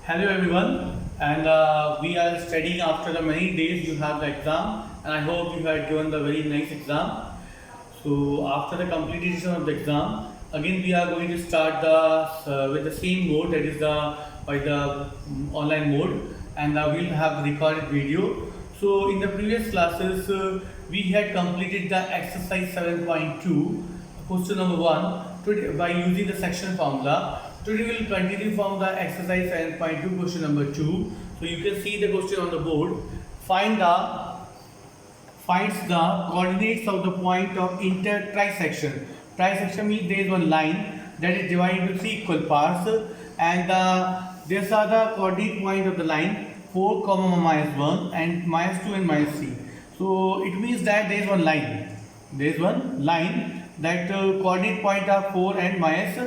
Hello everyone, and we are studying after the many days you have the exam, and I hope you had given the very nice exam. So after the completion of the exam, again we are going to start the with the same mode, that is the online mode, and we'll have the recorded video. So in the previous classes, we had completed the exercise 7.2, question number 1, today, by using the section formula. Today we will continue from the exercise 7.2, question number 2. So you can see the question on the board. Finds the coordinates of the point of intertrisection. Trisection means there is one line that is divided into three equal parts, and these are the coordinate point of the line 4, minus 1 and minus 2 and minus 3. So it means that there is one line. There is one line that coordinate point are 4 and minus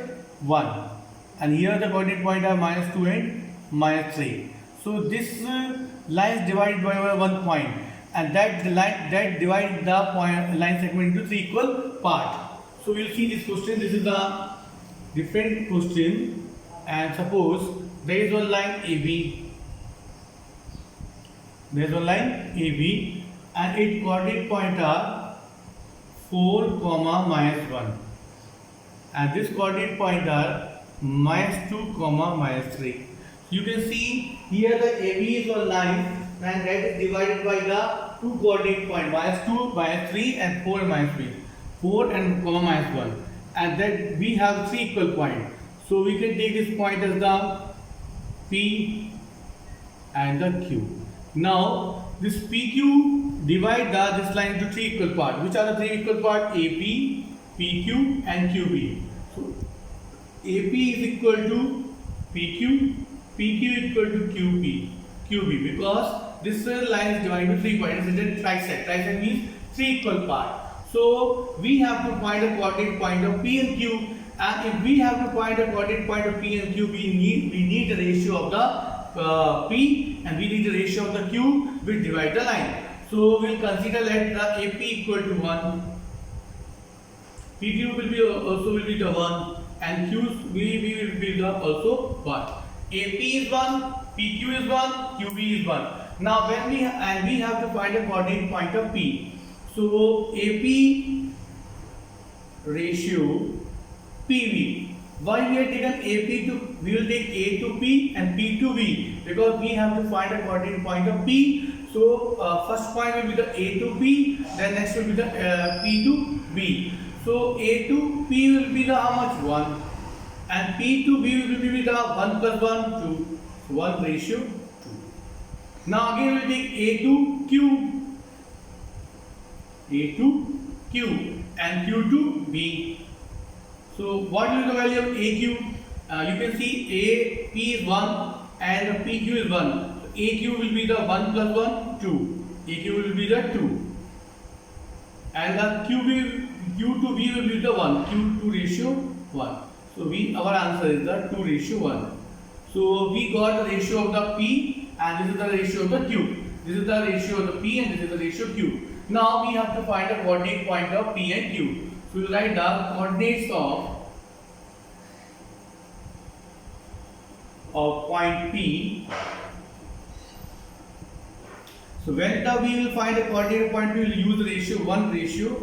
1. And here the coordinate point are minus 2 and minus 3. So this line is divided by one point, and that line that divides the point line segment into three equal parts. So we will see this question. This is the different question, and suppose there is one line AB. There is one line AB, and its coordinate point are 4, minus 1, and this coordinate point are minus 2, minus 3. You can see here the AB is one line, and that is divided by the two coordinate point minus 2, minus 3 and 4 and minus 3. 4 and minus 1, and then we have three equal points. So we can take this point as the P and the Q. Now this PQ divide this line into three equal parts. Which are the three equal parts? AP, PQ and QB. So AP is equal to PQ, PQ equal to QB, because this line is divided into three points. It is a trisect. Trisect means three equal parts. So we have to find a coordinate point of P and Q, and if we have to find a coordinate point of P and Q, we need the ratio of the P and we need the ratio of the Q which divide the line. So we will consider that the AP equal to 1, PQ will be the 1, and Q will be the also 1. AP is 1, PQ is 1, QB is 1. Now when we have to find a coordinate point of P. So AP ratio PV. Why we have taken AP to, we will take A to P and P to V, because we have to find a coordinate point of P. So first point will be the A to P, then next will be the P to V. So A to P will be the how much? 1, and P to V will be the 1 plus 1, 2. So 1 ratio 2. Now again we will take A to Q and Q to V. So what will be the value of AQ? You can see AP is 1 and PQ is 1. So AQ will be the 1 plus 1, 2. AQ will be the 2. And the Q to V will be the 1. Q to ratio 1. So our answer is the 2 ratio 1. So we got the ratio of the P, and this is the ratio of the Q. This is the ratio of the P and this is the ratio of Q. Now we have to find the coordinate point of P and Q. So we will write the coordinates of point P. So when we will find a coordinate point, we will use the ratio 1 ratio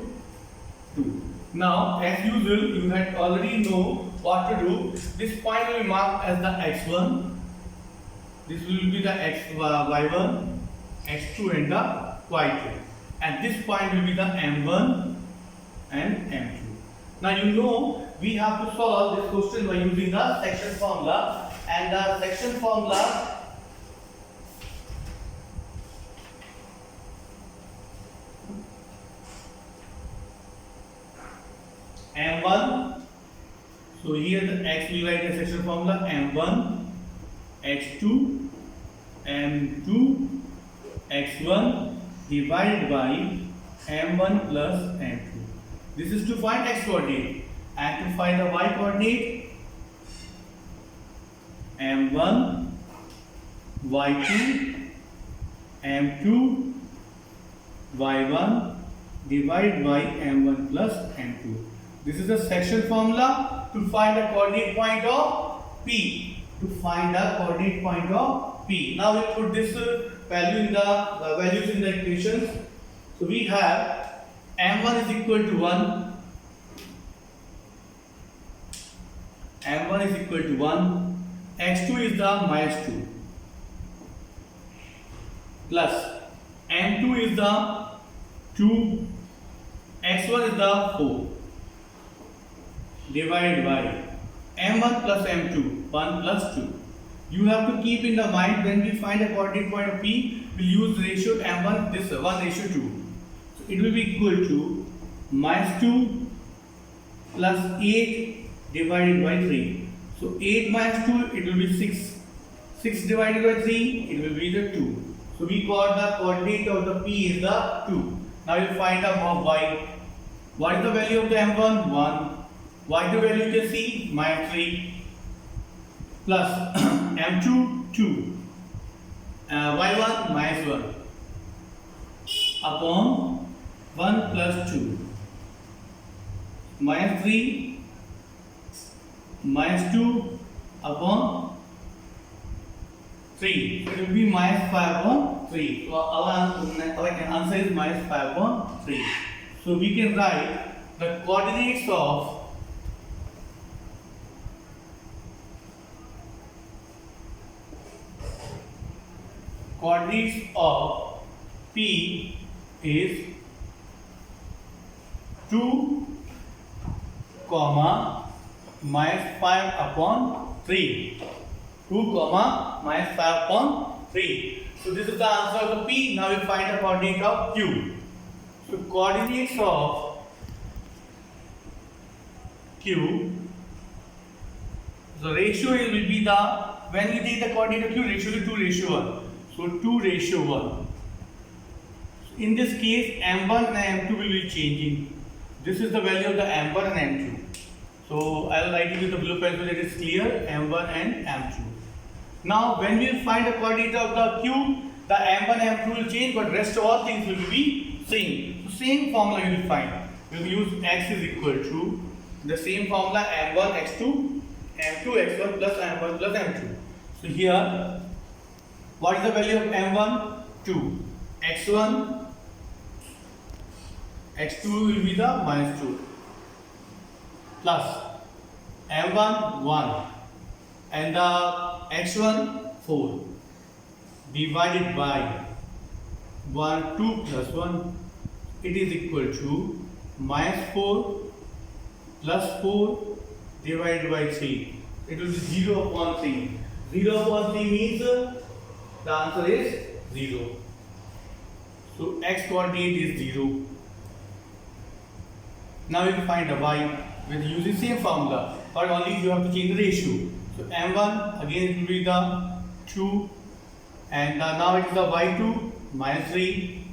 2. Now as usual, you had already know what to do. This point will be marked as the x1. This will be the y1, x2 and the y2. And this point will be the m1 and m2. Now you know we have to solve this question by using the section formula, and the section formula m1. So here the x we write the section formula m1, x2, m2, x1 divided by m1 plus m2. This is to find x coordinate, and to find the y coordinate m1, y2, m2, y1 divided by m1 plus m2. This is the section formula to find the coordinate point of P. to find the coordinate point of P. Now we put this value in the values in the equations. So we have m1 is equal to 1, m1 is equal to 1, x2 is the minus 2, plus m2 is the 2, x1 is the 4, divided by m1 plus m2, 1 plus 2. You have to keep in the mind when we find a coordinate point of P, we'll use ratio m1, this 1:2. So it will be equal to minus 2 plus 8 divided by 3. So 8 minus 2, it will be 6. 6 divided by 3, it will be the 2. So we got the coordinate of the P is the 2. Now we'll find out of y. What is the value of the m1? 1. y2 value you can see minus 3 plus m2 2, y1 minus 1 upon 1 plus 2, minus 3 minus 2 upon 3. So it will be minus 5 upon 3. So our answer is minus 5 upon 3. So we can write the coordinates of P is 2 comma minus 5 upon 3. 2 comma minus 5 upon 3. So this is the answer of the P. Now we find the coordinate of Q. So coordinates of Q, the ratio will be the, when we take the coordinate of Q, ratio is 2:1. So 2:1. In this case, m1 and m2 will be changing. This is the value of the m1 and m2. So I will write it with the blue pen so that it is clear, m1 and m2. Now when we find the coordinate of the Q, the m1 and m2 will change, but rest of all things will be same. So same formula you will find. We will use x is equal to the same formula m1 x2, m2 x1 plus m1 plus m2. So here, what is the value of m1? 2. x1, x2 will be the minus 2 plus m1 1 and the x1 4 divided by 1 2 plus 1, it is equal to minus 4 plus 4 divided by 3. It will be 0 upon 3. 0 upon 3 means the answer is 0. So x coordinate is 0. Now you can find the y with using same formula, but only you have to change the ratio. So m1 again it will be the 2, and now it is the y2 minus 3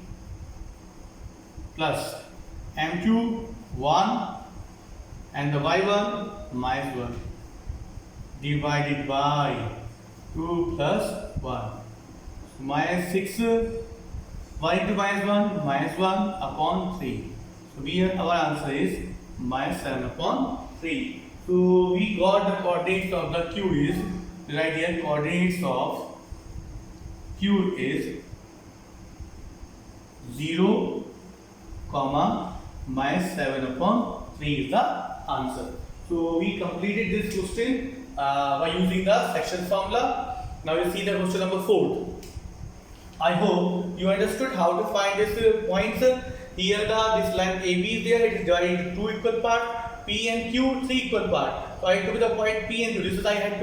plus m2 1 and the y1 minus 1 divided by 2 plus 1. Minus 6, y2 minus 1 minus 1 upon 3. So here our answer is minus 7 upon 3. So we got the coordinates of the Q is, right here coordinates of Q is 0, comma minus 7 upon 3 is the answer. So we completed this question by using the section formula. Now we see the question number 4. I hope you understood how to find this points. Here this line AB is there, it is divided into 2 equal parts, P and Q 3 equal parts. So I took the point P and Q. This is I had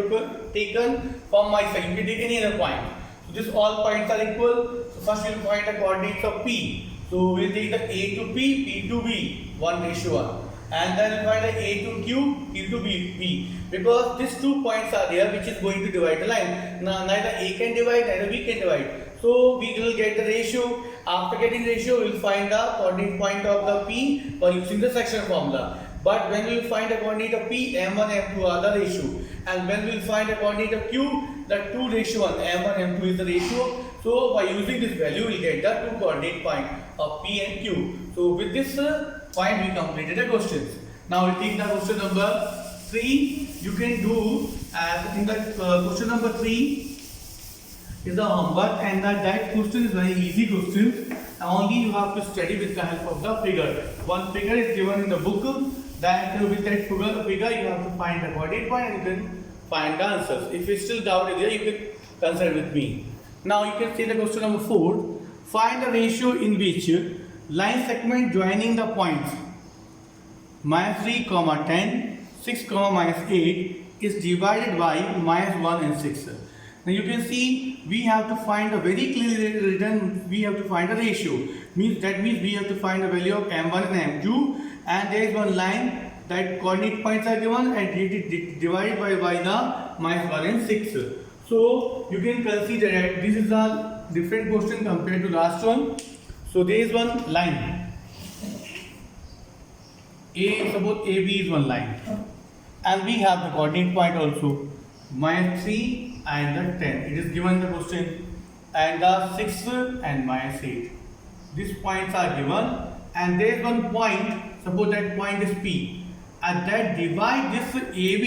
taken from my side. You can take any other point. So this all points are equal. So first we will find the coordinates of P. So we will take the A to P, P to B, 1:1. And then we will find the A to Q, Q to B. Because these 2 points are there which is going to divide the line. Now, neither A can divide, neither B can divide. So we will get the ratio. After getting ratio, we will find the coordinate point of the P by using the section formula. But when we will find the coordinate of P, M1, M2 are the ratio. And when we will find the coordinate of Q, the 2:1, M1, M2 is the ratio. So by using this value, we will get the 2 coordinate point of P and Q. So with this point, we completed the questions. Now we take the question number 3. You can do And in the question number 3 is the homework, and that question is very easy question. Only you have to study with the help of the figure. One figure is given in the book. That with that figure you have to find the coordinate point and you can find the answers. If you still doubt it there, you can consult with me. Now you can see the question number 4. Find the ratio in which line segment joining the points -3, 10, 6, -8 is divided by -1 and 6. Now you can see we have to find a very clearly written, we have to find a ratio. That means we have to find the value of m1 and m2, and there is one line that coordinate points are given and it is divided by the -1 and 6. So you can consider that this is a different question compared to last one. So there is one line. Suppose AB is one line, and we have the coordinate point also -3 and the 10. It is given in the question, and the 6 and -8. These points are given, and there is one point. Suppose that point is P, and that divide this AB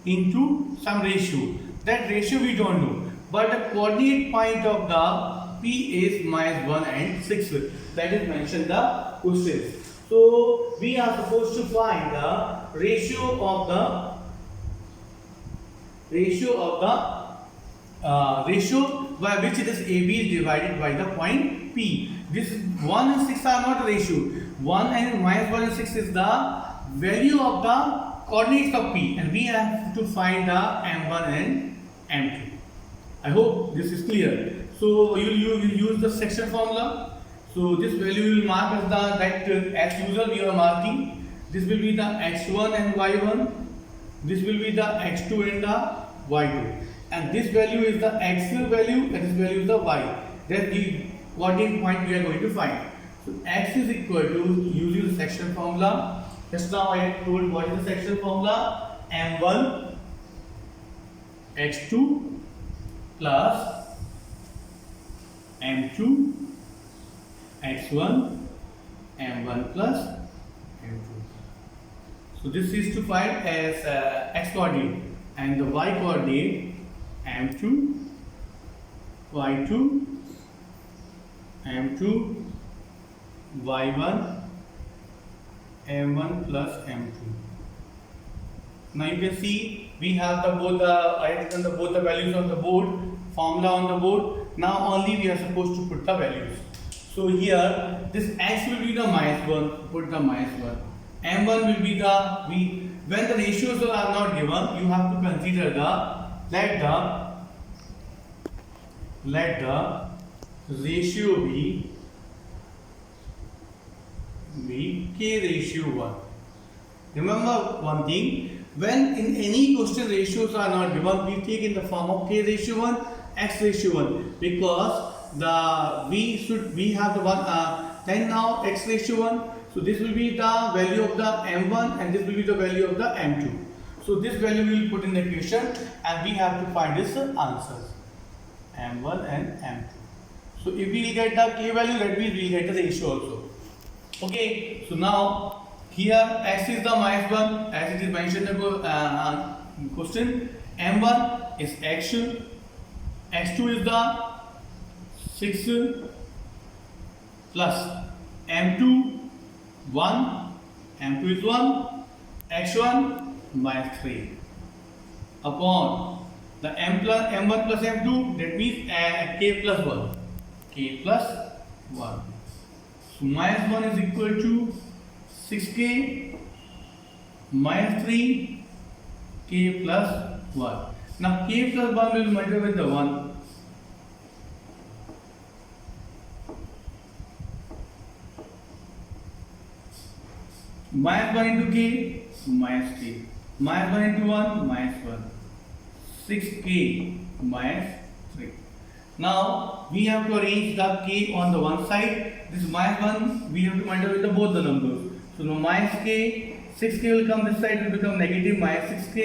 into some ratio. That ratio we don't know, but the coordinate point of the P is -1 and 6. That is mentioned in the question. So we are supposed to find the ratio of the by which this AB is divided by the point P. This 1 and 6 are not a ratio. 1 and -1 and 6 is the value of the coordinates of P, and we have to find the m1 and m2. I hope this is clear. So you will use the section formula. So this value will mark as as usual we are marking. This will be the x1 and y1. This will be the x2 and the y2. And this value is the x value, and this value is the y. That's the coordinate point we are going to find. So x is equal to, using the section formula. Just now I told what is the section formula. m1 x2 plus m2 x1 m1 plus m2. So this is to find as x coordinate, and the y coordinate m2 y2 m2 y1 m1 plus m2. Now you can see we have both the values on the board, formula on the board. Now only we are supposed to put the values. So here this x will be the -1, put the -1. m1 will be when the ratios are not given, you have to consider let the ratio be k ratio 1. Remember one thing, when in any question ratios are not given, we take in the form of k ratio 1, x ratio 1, because we have the one then now x ratio 1. So this will be the value of the m1, and this will be the value of the m2. So this value we will put in the equation, and we have to find its answers, m1 and m2. So if we will get the k value, that means we will get the ratio also. Okay, so now here x is the -1 as it is mentioned in the question. m1 is x, x2 is the 6 plus m2 1, m2 is 1, x1 -3 upon the m1 plus m2, that means k plus 1, k plus 1. So -1 is equal to 6k -3 k plus 1. Now k plus 1 will multiply with the 1. -1 into k, -k. -1 into 1, -1. 6k -3. Now we have to arrange the k on the one side. This -1 we have to multiply with both the numbers. So now -k, 6k will come this side, it will become negative -6k.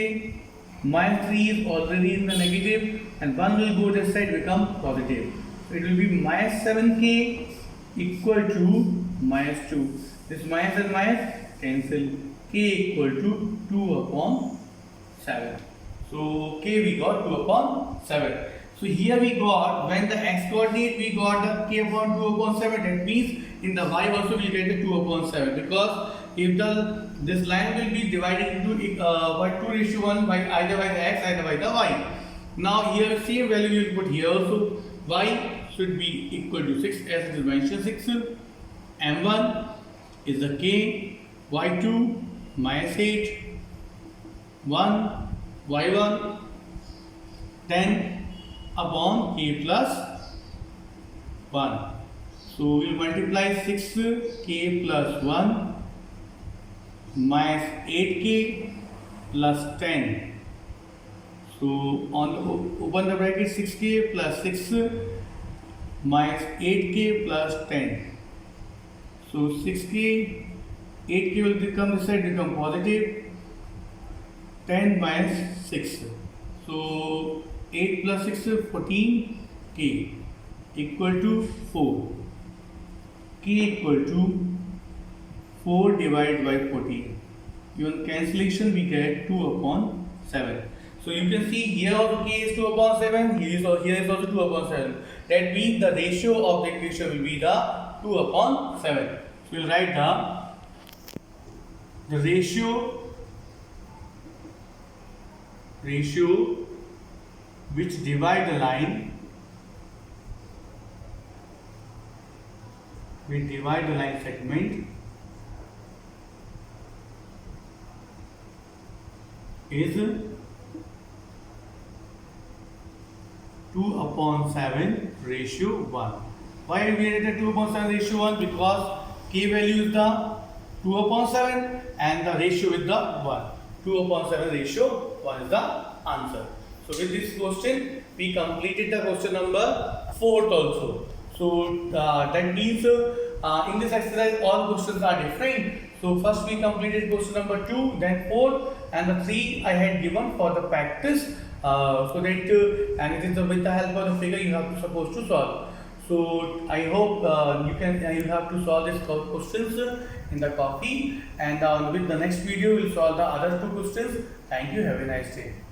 -3 is already in the negative, and 1 will go this side, become positive. So it will be -7k equal to -2. This minus and minus cancel, k equal to 2 upon 7. So k we got 2 upon 7. So here we got, when the x coordinate we got the k upon 2 upon 7, that means in the y also we get the 2 upon 7, because if this line will be divided into by 2:1 by either by the x either by the y. Now here same value we will put here also. Y should be equal to 6 as it is mentioned 6. M1 is the k, y2 minus 8, 1, y1 10 upon k plus 1. So we will multiply 6k plus 1 minus 8k plus 10. So open the bracket, 6k plus 6 minus 8k plus 10. So 6k, 8k will become this side, become positive, 10 minus 6. So 8 plus 6 14k equal to 4. K equal to 4 divided by 14. Even cancellation we get 2 upon 7. So you can see here also k is 2 upon 7, here is also 2 upon 7. That means the ratio of the equation will be the 2 upon 7. So we will write the ratio which divide the line segment is 2 upon 7 ratio 1. Why we written 2 upon 7 ratio 1? Because k value is the 2 upon 7 and the ratio is the 1. 2 upon 7 ratio 1 is the answer. So with this question we completed the question number 4th also. So that means in this exercise all questions are different. So first we completed question number 2, then 4, and the 3 I had given for the practice. So that and it is with the help of the figure you have to supposed to solve. So I hope you have to solve these questions in the copy, and with the next video we'll solve the other 2 questions. Thank you. Have a nice day.